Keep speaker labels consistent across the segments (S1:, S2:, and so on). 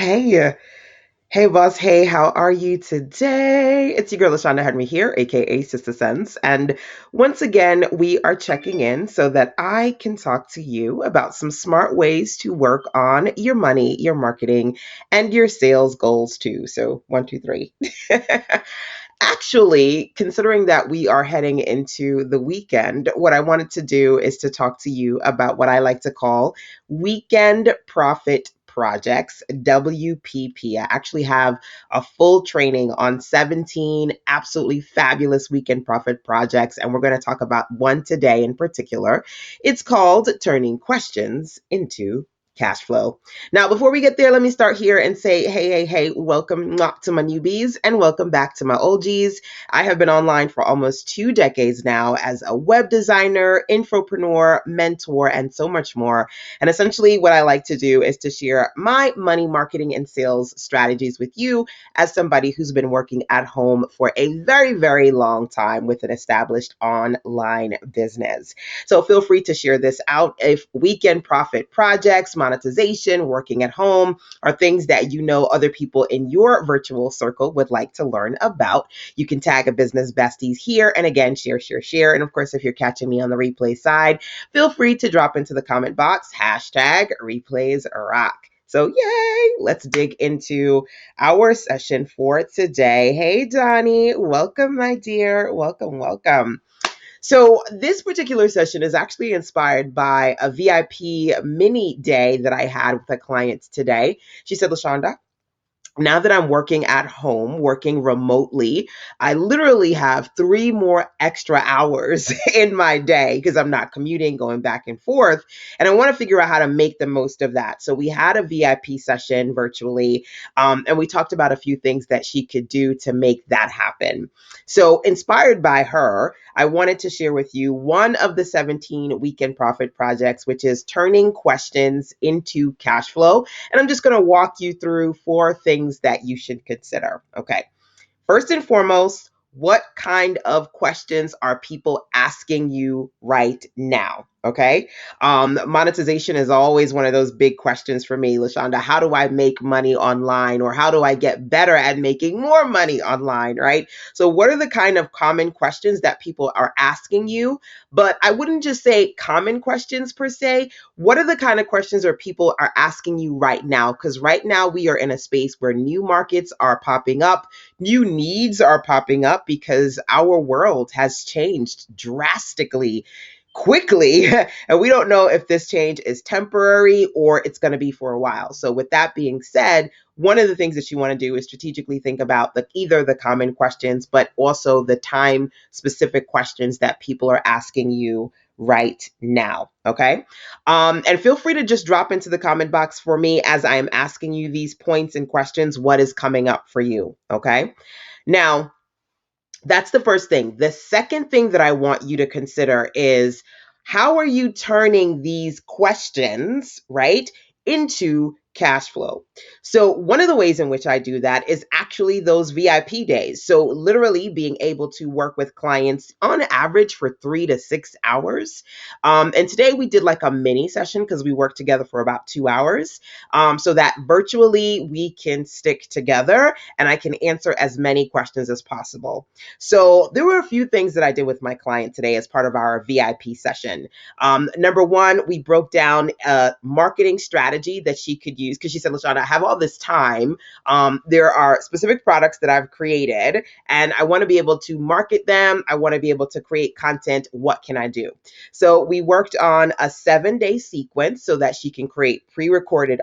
S1: Hey, hey, boss. Hey, how are you today? It's your girl, LaShonda Henry here, aka Sister Sense. And once again, we are checking in so that I can talk to you about some smart ways to work on your money, your marketing, and your sales goals too. So, one, two, three. Actually, considering that we are heading into the weekend, what I wanted to do is to talk to you about what I like to call weekend profit projects, WPP. I actually have a full training on 17 absolutely fabulous weekend profit projects, and we're going to talk about one today in particular. It's called Turning Questions into Cash Flow. Now, before we get there, let me start here and say, hey, welcome to my newbies and welcome back to my OGs. I have been online for almost 2 decades now as a web designer, infopreneur, mentor, and so much more. And essentially, what I like to do is to share my money marketing and sales strategies with you as somebody who's been working at home for a very, very long time with an established online business. So feel free to share this out if weekend profit projects, monetization, working at home are things that you know other people in your virtual circle would like to learn about. You can tag a business besties here and again, share. And of course, if you're catching me on the replay side, feel free to drop into the comment box, hashtag replays rock. So, yay, let's dig into our session for today. Hey, Donnie, welcome, my dear. Welcome. So, this particular session is actually inspired by a VIP mini day that I had with a client today. She said, LaShonda, now that I'm working at home, working remotely, I literally have 3 more extra hours in my day because I'm not commuting, going back and forth. And I want to figure out how to make the most of that. So we had a VIP session virtually, and we talked about a few things that she could do to make that happen. So, inspired by her, I wanted to share with you one of the 17 weekend profit projects, which is turning questions into cash flow. And I'm just going to walk you through 4 things that you should consider. Okay. First and foremost, what kind of questions are people asking you right now? Okay. Monetization is always one of those big questions for me, LaShonda. How do I make money online, or how do I get better at making more money online? Right. So, what are the kind of common questions that people are asking you? But I wouldn't just say common questions per se. What are the kind of questions that people are asking you right now? Because right now we are in a space where new markets are popping up, new needs are popping up because our world has changed drastically quickly. And we don't know if this change is temporary or it's going to be for a while. So, with that being said, one of the things that you want to do is strategically think about either the common questions, but also the time specific questions that people are asking you right now. Okay. And feel free to just drop into the comment box for me as I am asking you these points and questions. What is coming up for you? Okay. Now, that's the first thing. The second thing that I want you to consider is how are you turning these questions, right, into cash flow? So, one of the ways in which I do that is actually those VIP days. So, literally being able to work with clients on average for 3 to 6 hours. And today we did like a mini session because we worked together for about 2 hours, so that virtually we can stick together and I can answer as many questions as possible. So there were a few things that I did with my client today as part of our VIP session. Number one, we broke down a marketing strategy that she could use because she said, LaShonda, I have all this time. There are specific products that I've created and I want to be able to market them. I want to be able to create content. What can I do? So we worked on a 7-day sequence so that she can create pre-recorded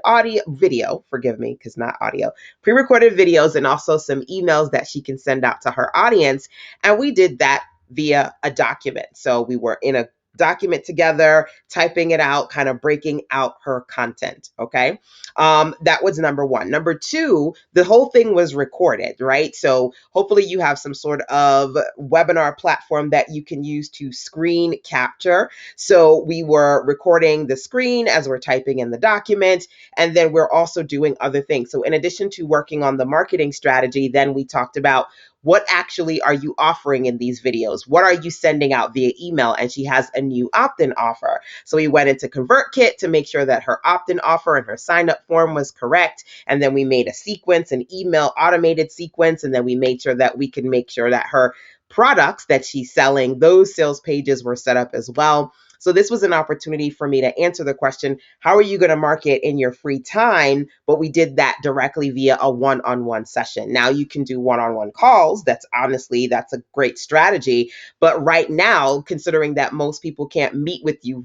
S1: video, forgive me, because not audio, pre-recorded videos and also some emails that she can send out to her audience. And we did that via a document. So we were in a document together, typing it out, kind of breaking out her content. Okay. That was number one. Number two, the whole thing was recorded, right? So hopefully you have some sort of webinar platform that you can use to screen capture. So we were recording the screen as we're typing in the document, and then we're also doing other things. So in addition to working on the marketing strategy, then we talked about what actually are you offering in these videos? What are you sending out via email? And she has a new opt-in offer. So we went into ConvertKit to make sure that her opt-in offer and her sign-up form was correct. And then we made a sequence, an email automated sequence. And then we made sure that we can make sure that her products that she's selling, those sales pages were set up as well. So this was an opportunity for me to answer the question, how are you going to market in your free time? But we did that directly via a one-on-one session. Now you can do one-on-one calls. That's a great strategy. But right now, considering that most people can't meet with you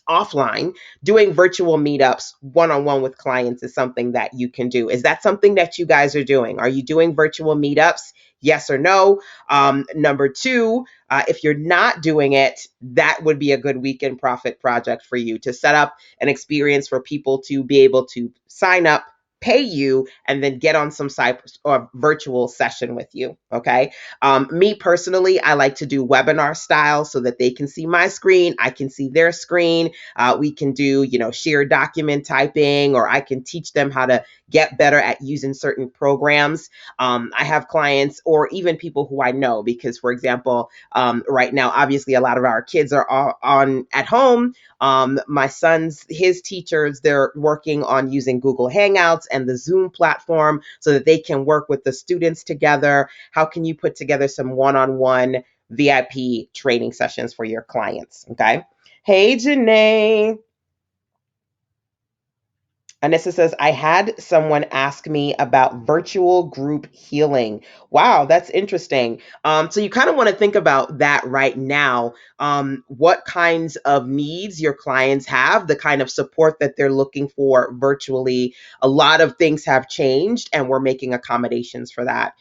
S1: offline, doing virtual meetups one-on-one with clients is something that you can do. Is that something that you guys are doing? Are you doing virtual meetups? Yes or no? Number two, if you're not doing it, that would be a good weekend profit project for you to set up an experience for people to be able to sign up, pay you, and then get on some side or virtual session with you. Okay. Me personally, I like to do webinar style so that they can see my screen, I can see their screen. We can do, shared document typing, or I can teach them how to get better at using certain programs. I have clients or even people who I know because, for example, right now, obviously, a lot of our kids are on at home. My son's, his teachers, they're working on using Google Hangouts and the Zoom platform so that they can work with the students together. How can you put together some one-on-one VIP training sessions for your clients? Okay. Hey, Janae. Anissa says, I had someone ask me about virtual group healing. Wow, that's interesting. So you kind of want to think about that right now. What kinds of needs your clients have, the kind of support that they're looking for virtually. A lot of things have changed, and we're making accommodations for that.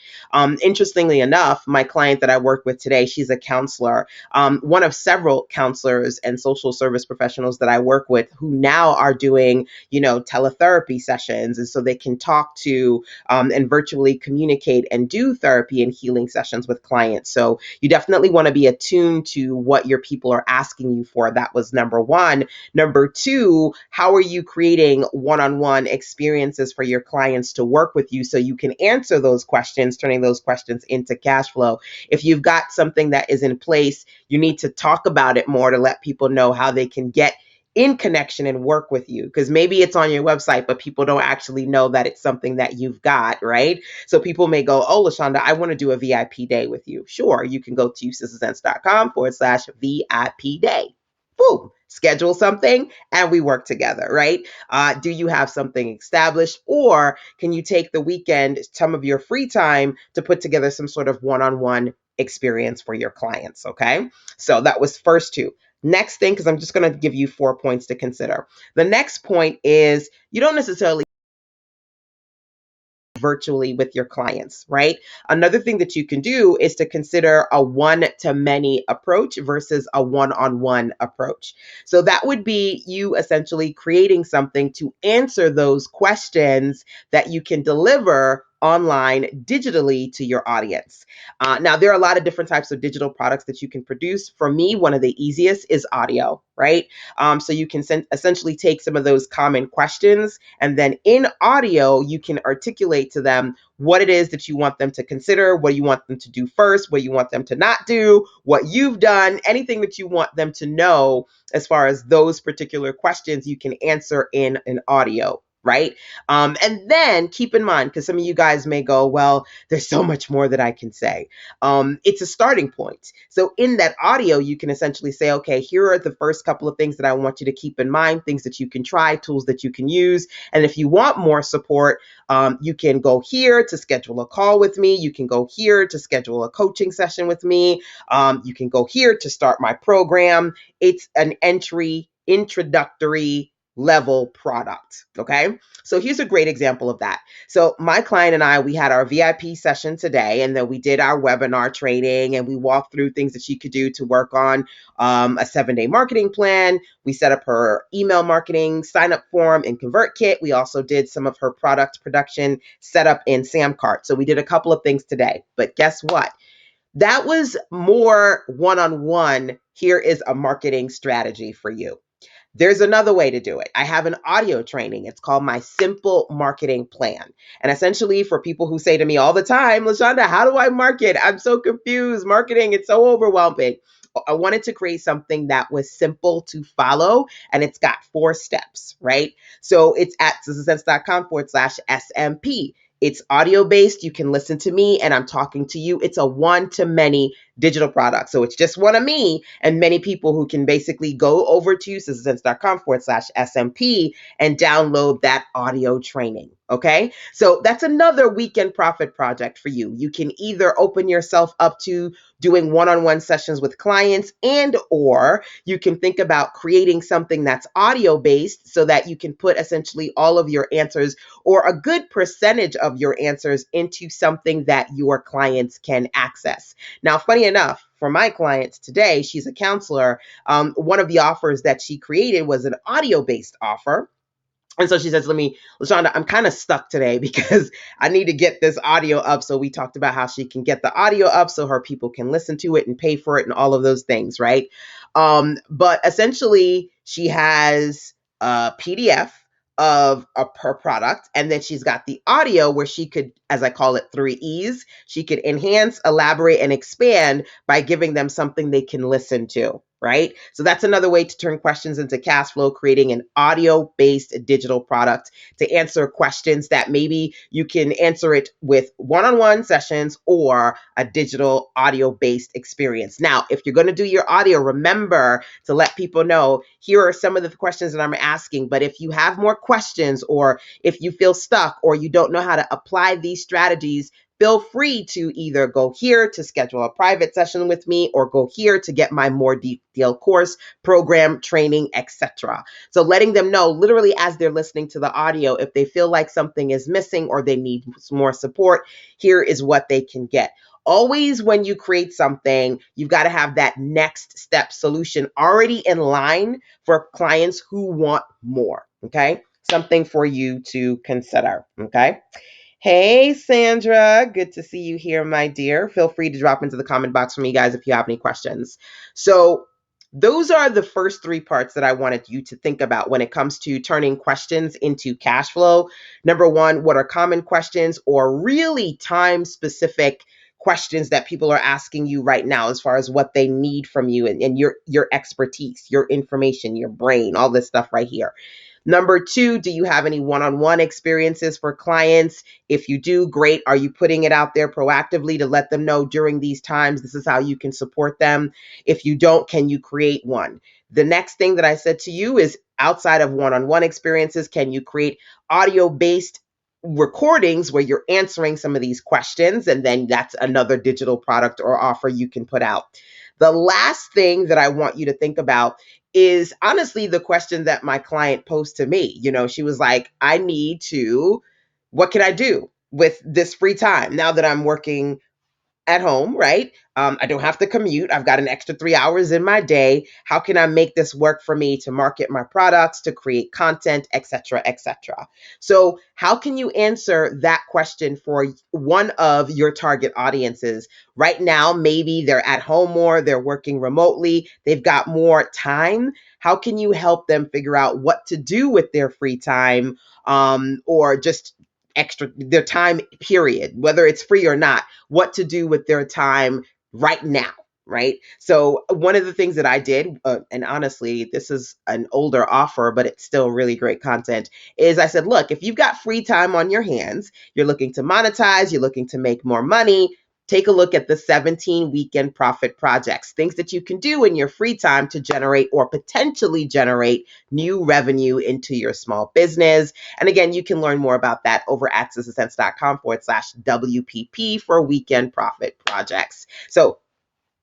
S1: Interestingly enough, my client that I work with today, she's a counselor, one of several counselors and social service professionals that I work with who now are doing teletherapy sessions. And so they can talk to and virtually communicate and do therapy and healing sessions with clients. So you definitely want to be attuned to what your people are asking you for. That was number one. Number two, how are you creating one-on-one experiences for your clients to work with you so you can answer those questions, turning those questions into cash flow? If you've got something that is in place, you need to talk about it more to let people know how they can get in connection and work with you, because maybe it's on your website, but people don't actually know that it's something that you've got, right? So people may go, oh, LaShonda, I want to do a VIP day with you. Sure, you can go to sistersense.com/VIP day. Boom, schedule something and we work together, right? Do you have something established, or can you take the weekend, some of your free time, to put together some sort of one-on-one experience for your clients? Okay, so that was first two. Next thing, because I'm just going to give you 4 points to consider. The next point is you don't necessarily virtually with your clients, right? Another thing that you can do is to consider a one-to-many approach versus a one-on-one approach. So that would be you essentially creating something to answer those questions that you can deliver online digitally to your audience. Now, there are a lot of different types of digital products that you can produce. For me, one of the easiest is audio, right? So you can essentially take some of those common questions, and then in audio, you can articulate to them what it is that you want them to consider, what you want them to do first, what you want them to not do, what you've done, anything that you want them to know as far as those particular questions you can answer in an audio. Right. And then keep in mind, because some of you guys may go, well, there's so much more that I can say. It's a starting point. So in that audio, you can essentially say, okay, here are the first couple of things that I want you to keep in mind, things that you can try, tools that you can use. And if you want more support, you can go here to schedule a call with me. You can go here to schedule a coaching session with me. You can go here to start my program. It's an introductory level product. Okay. So here's a great example of that. So my client and I, we had our VIP session today, and then we did our webinar training, and we walked through things that she could do to work on a 7-day marketing plan. We set up her email marketing sign up form in ConvertKit. We also did some of her product production set up in Samcart. So we did a couple of things today, but guess what? That was more one-on-one. Here is a marketing strategy for you. There's another way to do it. I have an audio training. It's called my Simple Marketing Plan. And essentially, for people who say to me all the time, LaShonda, how do I market? I'm so confused. Marketing, it's so overwhelming. I wanted to create something that was simple to follow, and it's got 4 steps, right? So it's at success.com/SMP. It's audio based. You can listen to me and I'm talking to you. It's a one to many digital product. So it's just one of me and many people who can basically go over to success.com/SMP and download that audio training. Okay. So that's another weekend profit project for you. You can either open yourself up to doing one-on-one sessions with clients, and or you can think about creating something that's audio based so that you can put essentially all of your answers or a good percentage of your answers into something that your clients can access. Now, funny enough, for my clients today, she's a counselor. One of the offers that she created was an audio based offer. And so she says, LaShonda, I'm kind of stuck today because I need to get this audio up. So we talked about how she can get the audio up so her people can listen to it and pay for it and all of those things, right? But essentially, she has a PDF of her product, and then she's got the audio where she could, as I call it, 3 E's. She could enhance, elaborate, and expand by giving them something they can listen to. Right? So that's another way to turn questions into cash flow, creating an audio-based digital product to answer questions that maybe you can answer it with one-on-one sessions or a digital audio-based experience. Now, if you're going to do your audio, remember to let people know, here are some of the questions that I'm asking, but if you have more questions or if you feel stuck or you don't know how to apply these strategies, feel free to either go here to schedule a private session with me or go here to get my more detailed course, program, training, etc. So letting them know literally as they're listening to the audio, if they feel like something is missing or they need more support, here is what they can get. Always when you create something, you've got to have that next step solution already in line for clients who want more, okay? Something for you to consider, okay? Hey, Sandra. Good to see you here, my dear. Feel free to drop into the comment box for me, guys, if you have any questions. So, those are the first 3 parts that I wanted you to think about when it comes to turning questions into cash flow. Number one, what are common questions or really time specific questions that people are asking you right now as far as what they need from you and your expertise, your information, your brain, all this stuff right here. Number 2, do you have any one-on-one experiences for clients? If you do, great. Are you putting it out there proactively to let them know during these times, this is how you can support them? If you don't, can you create one? The next thing that I said to you is outside of one-on-one experiences, can you create audio-based recordings where you're answering some of these questions? And then that's another digital product or offer you can put out. The last thing that I want you to think about is honestly the question that my client posed to me. You know, she was like, what can I do with this free time now that I'm working at home, right? I don't have to commute. I've got an extra 3 hours in my day. How can I make this work for me to market my products, to create content, etc., etc.? So, how can you answer that question for one of your target audiences? Right now, maybe they're at home more, they're working remotely, they've got more time. How can you help them figure out what to do with their free time, or just extra their time period, whether it's free or not, what to do with their time right now, right? So one of the things that I did, and honestly, this is an older offer, but it's still really great content, is I said, look, if you've got free time on your hands, you're looking to monetize, you're looking to make more money, take a look at the 17 weekend profit projects, things that you can do in your free time to generate or potentially generate new revenue into your small business. And again, you can learn more about that over at success.com/WPP for weekend profit projects. So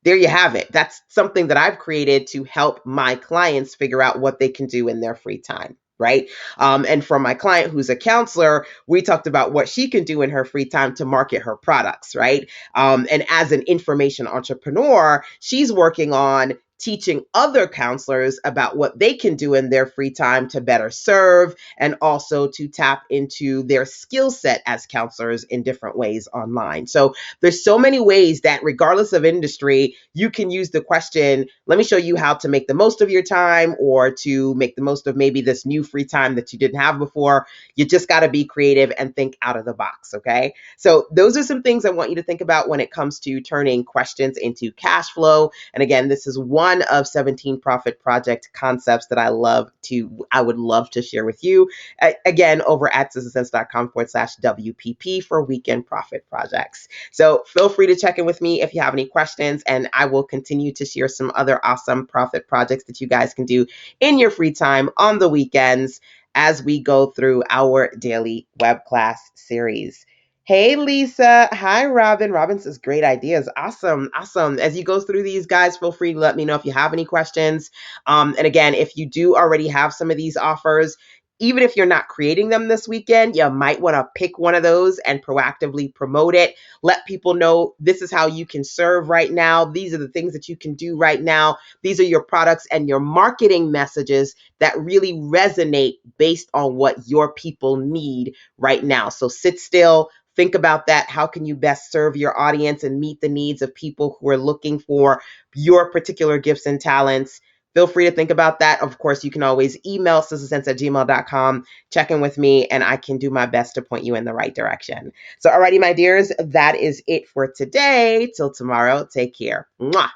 S1: there you have it. That's something that I've created to help my clients figure out what they can do in their free time. Right. And for my client who's a counselor, we talked about what she can do in her free time to market her products. Right. And as an information entrepreneur, she's working on teaching other counselors about what they can do in their free time to better serve and also to tap into their skill set as counselors in different ways online. So there's so many ways that regardless of industry, you can use the question, let me show you how to make the most of your time or to make the most of maybe this new free time that you didn't have before. You just got to be creative and think out of the box, okay? So those are some things I want you to think about when it comes to turning questions into cash flow. And again, this is one of 17 profit project concepts that I would love to share with you. Again, over at sistasense.com/WPP for weekend profit projects. So feel free to check in with me if you have any questions, and I will continue to share some other awesome profit projects that you guys can do in your free time on the weekends as we go through our daily web class series. Hey, Lisa. Hi, Robin. Robin says great ideas. Awesome. Awesome. As you go through these, guys, feel free to let me know if you have any questions. And again, if you do already have some of these offers, even if you're not creating them this weekend, you might want to pick one of those and proactively promote it. Let people know this is how you can serve right now. These are the things that you can do right now. These are your products and your marketing messages that really resonate based on what your people need right now. So sit still. Think about that. How can you best serve your audience and meet the needs of people who are looking for your particular gifts and talents? Feel free to think about that. Of course, you can always email sistasense@gmail.com, check in with me, and I can do my best to point you in the right direction. So, alrighty, my dears, that is it for today. Till tomorrow, take care. Mwah.